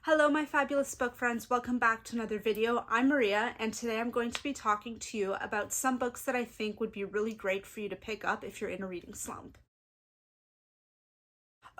Hello my fabulous book friends, welcome back to another video. I'm Maria and today I'm going to be talking to you about some books that I think would be really great for you to pick up if you're in a reading slump.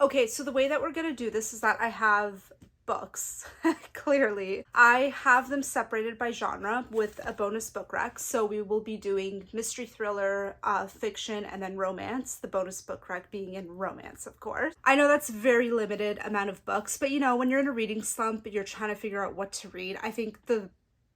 Okay, so the way that we're going to do this is that I have books, clearly. I have them separated by genre with a bonus book rec, so we will be doing mystery thriller, fiction, and then romance, the bonus book rec being in romance, of course. I know that's very limited amount of books, but you know, when you're in a reading slump, you're trying to figure out what to read, I think the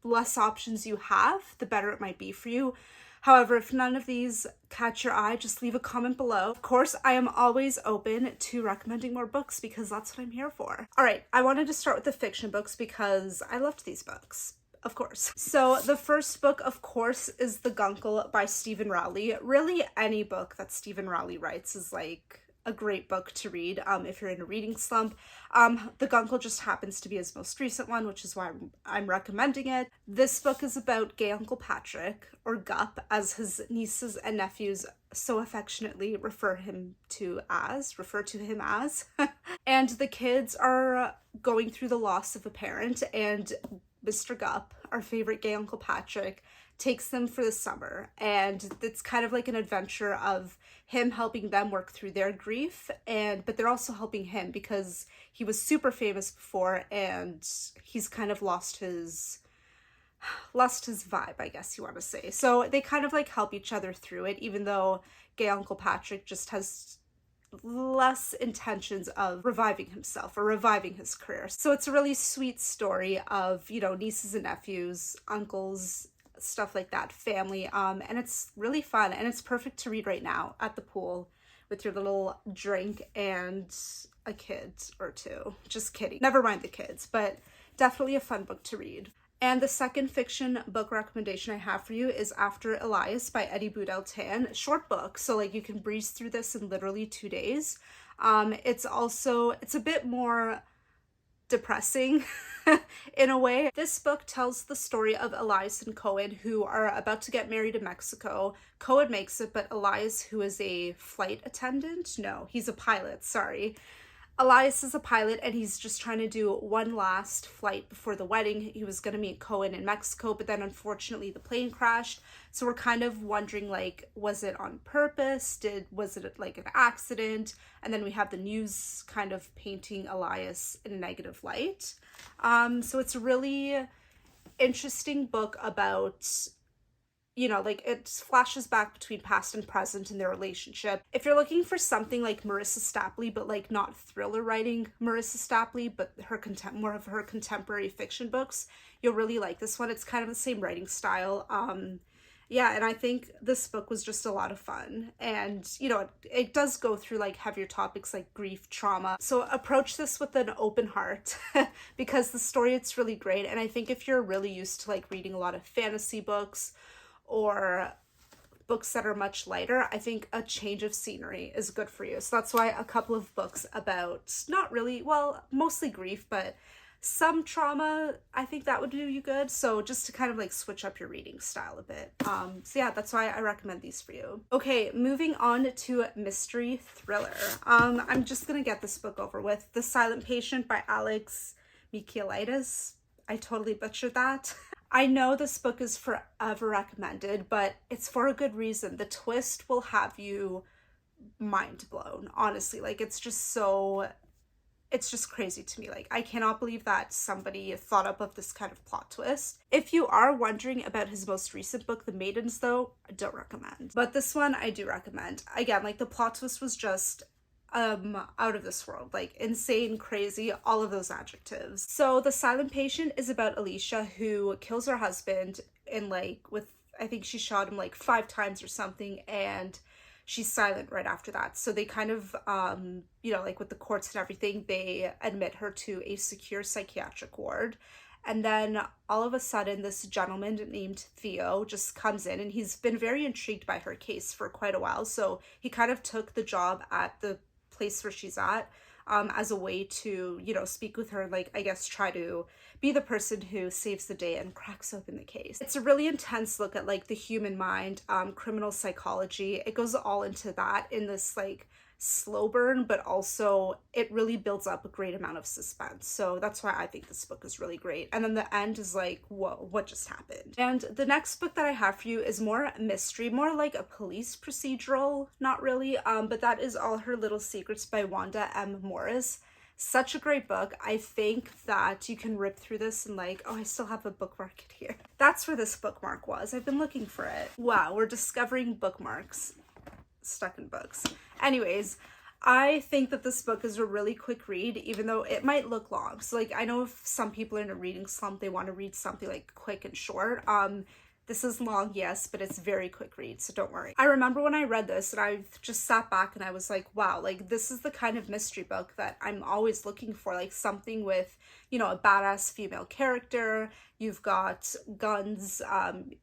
less options you have, the better it might be for you. However, if none of these catch your eye, just leave a comment below. Of course, I am always open to recommending more books because that's what I'm here for. All right, I wanted to start with the fiction books because I loved these books. Of course. So the first book, of course, is The Guncle by Stephen Rowley. Really, any book that Stephen Rowley writes is like a great book to read if you're in a reading slump. The Guncle just happens to be his most recent one, which is why I'm recommending it. This book is about gay Uncle Patrick, or Gup, as his nieces and nephews so affectionately refer to him as. And the kids are going through the loss of a parent, and Mr. Gup, our favorite gay Uncle Patrick, takes them for the summer, and it's kind of like an adventure of him helping them work through their grief, but they're also helping him because he was super famous before and he's kind of lost his vibe, I guess you want to say. So they kind of like help each other through it, even though gay Uncle Patrick just has less intentions of reviving himself or reviving his career. So it's a really sweet story of, you know, nieces and nephews, uncles, stuff like that, family, and it's really fun and it's perfect to read right now at the pool with your little drink and a kid or two. Just kidding, never mind the kids, but definitely a fun book to read. And the second fiction book recommendation I have for you is After Elias by Eddie Boudel-Tan. Short book, so like you can breeze through this in literally 2 days. It's a bit more depressing in a way. This book tells the story of Elias and Cohen, who are about to get married in Mexico. Cohen makes it, but Elias, who is a flight attendant, no, he's a pilot, sorry. Elias is a pilot and he's just trying to do one last flight before the wedding. He was going to meet Cohen in Mexico, but then unfortunately the plane crashed. So we're kind of wondering, like, was it on purpose? Was it like an accident? And then we have the news kind of painting Elias in a negative light. So it's a really interesting book about, you know, like it flashes back between past and present in their relationship. If you're looking for something like Marissa Stapley, but like not thriller writing Marissa Stapley, but more of her contemporary fiction books, you'll really like this one. It's kind of the same writing style. Yeah, and I think this book was just a lot of fun. And, you know, it does go through like heavier topics like grief, trauma. So approach this with an open heart because the story, it's really great. And I think if you're really used to like reading a lot of fantasy books or books that are much lighter, I think a change of scenery is good for you. So that's why a couple of books about not really, well, mostly grief, but some trauma, I think that would do you good. So just to kind of like switch up your reading style a bit. So yeah, that's why I recommend these for you. Okay, moving on to mystery thriller. I'm just gonna get this book over with. The Silent Patient by Alex Michaelides. I totally butchered that. I know this book is forever recommended, but it's for a good reason. The twist will have you mind blown, honestly. Like, it's just crazy to me. Like, I cannot believe that somebody thought up of this kind of plot twist. If you are wondering about his most recent book, The Maidens, though, I don't recommend. But this one I do recommend. Again, like, the plot twist was just out of this world, like insane, crazy, all of those adjectives. So The Silent Patient is about Alicia, who kills her husband I think she shot him like 5 times or something, and she's silent right after that. So they kind of, you know, like with the courts and everything, they admit her to a secure psychiatric ward. And then all of a sudden, this gentleman named Theo just comes in, and he's been very intrigued by her case for quite a while. So he kind of took the job at the place where she's at as a way to, you know, speak with her and like, I guess, try to be the person who saves the day and cracks open the case. It's a really intense look at like the human mind, criminal psychology. It goes all into that in this like slow burn, but also it really builds up a great amount of suspense. So that's why I think this book is really great. And then the end is like, whoa, what just happened? And the next book that I have for you is more mystery, more like a police procedural, not really, but that is All Her Little Secrets by Wanda M. Morris. Such a great book. I think that you can rip through this and like, oh, I still have a bookmark in here. That's where this bookmark was. I've been looking for it. Wow, we're discovering bookmarks stuck in books. Anyways, I think that this book is a really quick read, even though it might look long. So like, I know if some people are in a reading slump, they want to read something like quick and short. This is long, yes, but it's very quick read, so don't worry. I remember when I read this and I just sat back and I was like, wow, like this is the kind of mystery book that I'm always looking for, like something with, you know, a badass female character. You've got guns,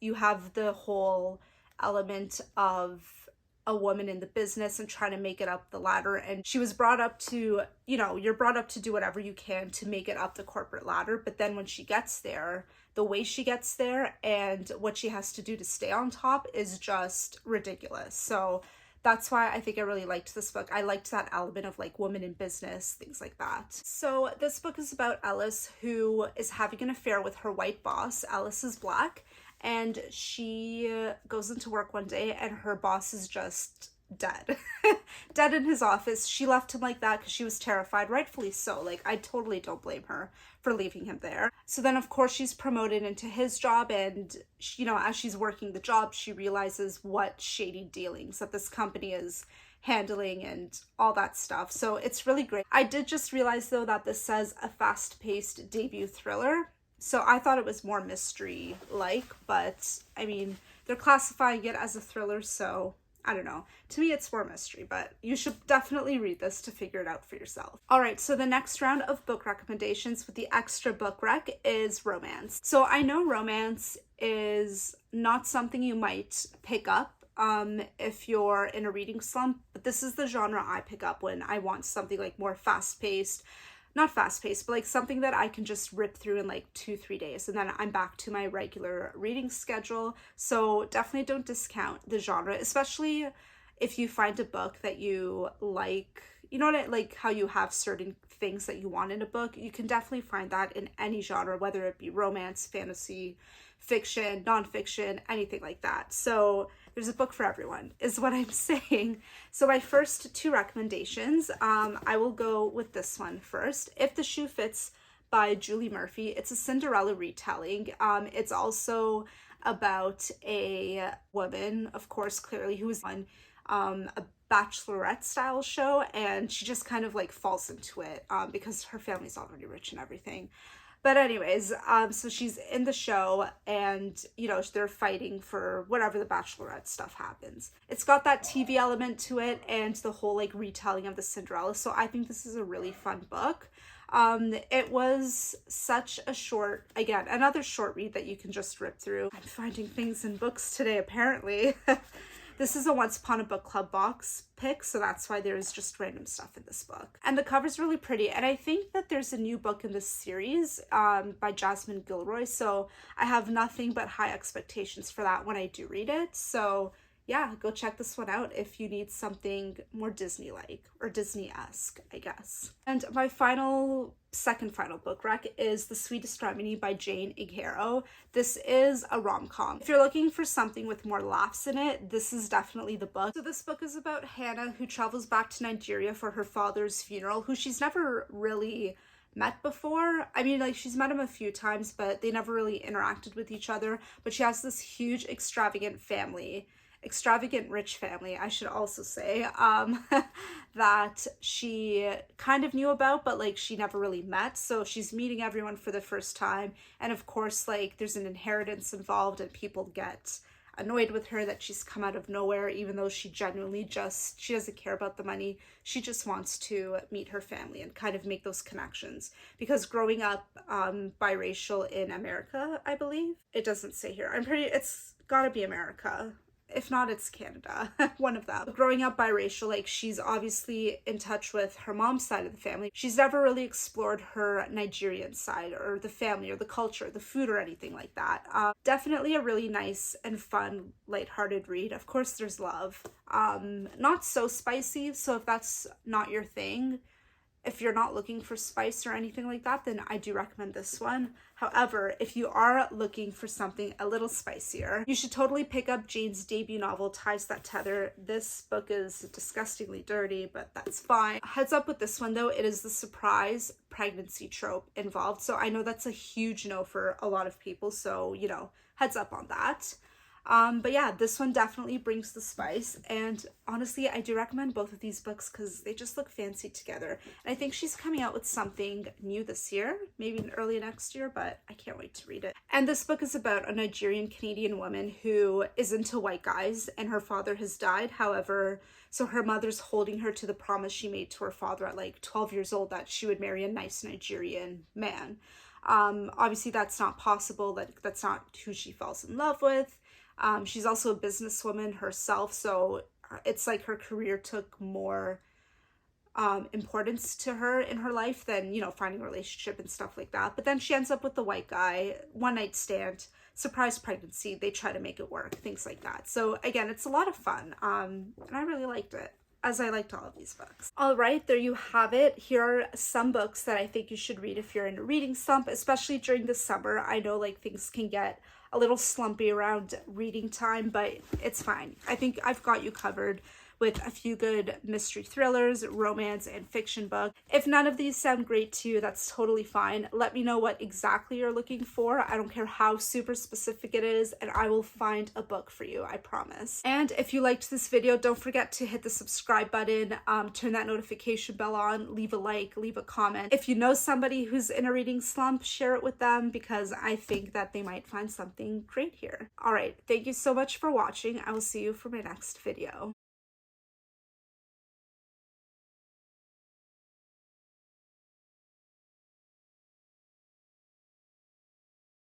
you have the whole element of a woman in the business and trying to make it up the ladder, and she was brought up to, you know, you're brought up to do whatever you can to make it up the corporate ladder, but then when she gets there, the way she gets there and what she has to do to stay on top is just ridiculous. So that's why I think I really liked this book. I liked that element of like woman in business, things like that. So this book is about Ellis, who is having an affair with her white boss. Ellis is black, and she goes into work one day and her boss is just dead. Dead in his office. She left him like that because she was terrified, rightfully so. Like, I totally don't blame her for leaving him there. So then of course she's promoted into his job, and she, you know, as she's working the job, she realizes what shady dealings that this company is handling and all that stuff. So it's really great. I did just realize though that this says a fast-paced debut thriller. So I thought it was more mystery-like, but I mean, they're classifying it as a thriller, so I don't know. To me, it's more mystery, but you should definitely read this to figure it out for yourself. All right, so the next round of book recommendations with the extra book rec is romance. So I know romance is not something you might pick up if you're in a reading slump, but this is the genre I pick up when I want something like more fast-paced, not fast-paced, but like something that I can just rip through in like 2-3 days, and then I'm back to my regular reading schedule. So definitely don't discount the genre, especially if you find a book that you like. You know what like how you have certain things that you want in a book? You can definitely find that in any genre, whether it be romance, fantasy, fiction, nonfiction, anything like that. So there's a book for everyone, is what I'm saying. So my first two recommendations, I will go with this one first. If the Shoe Fits by Julie Murphy. It's a Cinderella retelling. It's also about a woman, of course, clearly, who is on a bachelorette style show, and she just kind of like falls into it because her family's already rich and everything. But anyways, so she's in the show, and, you know, they're fighting for whatever the bachelorette stuff happens. It's got that TV element to it and the whole, like, retelling of the Cinderella, so I think this is a really fun book. It was such a short, again, another short read that you can just rip through. I'm finding things in books today, apparently. This is a Once Upon a Book Club box pick, so that's why there's just random stuff in this book. And the cover's really pretty, and I think that there's a new book in this series by Jasmine Gilroy, so I have nothing but high expectations for that when I do read it. So yeah, go check this one out if you need something more Disney-like, or Disney-esque, I guess. And my second final book rec is The Sweetest Remedy by Jane Igiharo. This is a rom-com. If you're looking for something with more laughs in it, this is definitely the book. So this book is about Hannah, who travels back to Nigeria for her father's funeral, who she's never really met before. I mean, like, she's met him a few times, but they never really interacted with each other. But she has this huge, extravagant rich family, I should also say, that she kind of knew about, but like she never really met. So she's meeting everyone for the first time, and of course, like, there's an inheritance involved, and people get annoyed with her that she's come out of nowhere, even though she genuinely she doesn't care about the money. She just wants to meet her family and kind of make those connections, because growing up biracial in America, I believe, it doesn't say here, it's gotta be America, if not, it's Canada, one of them. Growing up biracial, like, she's obviously in touch with her mom's side of the family. She's never really explored her Nigerian side or the family or the culture, the food or anything like that. Definitely a really nice and fun, lighthearted read. Of course, there's love. Not so spicy, so if that's not your thing, if you're not looking for spice or anything like that, then I do recommend this one. However, if you are looking for something a little spicier, you should totally pick up Jane's debut novel, Ties That Tether. This book is disgustingly dirty, but that's fine. Heads up with this one though, it is the surprise pregnancy trope involved. So I know that's a huge no for a lot of people, so, you know, heads up on that. But yeah, this one definitely brings the spice, and honestly, I do recommend both of these books because they just look fancy together. And I think she's coming out with something new this year, maybe early next year, but I can't wait to read it. And this book is about a Nigerian Canadian woman who is into white guys, and her father has died. However, so her mother's holding her to the promise she made to her father at like 12 years old that she would marry a nice Nigerian man. Obviously that's not possible, that's not who she falls in love with. She's also a businesswoman herself, so it's like her career took more importance to her in her life than, you know, finding a relationship and stuff like that. But then she ends up with the white guy, one night stand, surprise pregnancy, they try to make it work, things like that. So again, it's a lot of fun, and I really liked it, as I liked all of these books. All right, there you have it. Here are some books that I think you should read if you're in a reading slump, especially during the summer. I know like things can get a little slumpy around reading time, but it's fine. I think I've got you covered with a few good mystery thrillers, romance, and fiction books. If none of these sound great to you, that's totally fine. Let me know what exactly you're looking for. I don't care how super specific it is, and I will find a book for you, I promise. And if you liked this video, don't forget to hit the subscribe button, turn that notification bell on, leave a like, leave a comment. If you know somebody who's in a reading slump, share it with them because I think that they might find something great here. All right, thank you so much for watching. I will see you for my next video.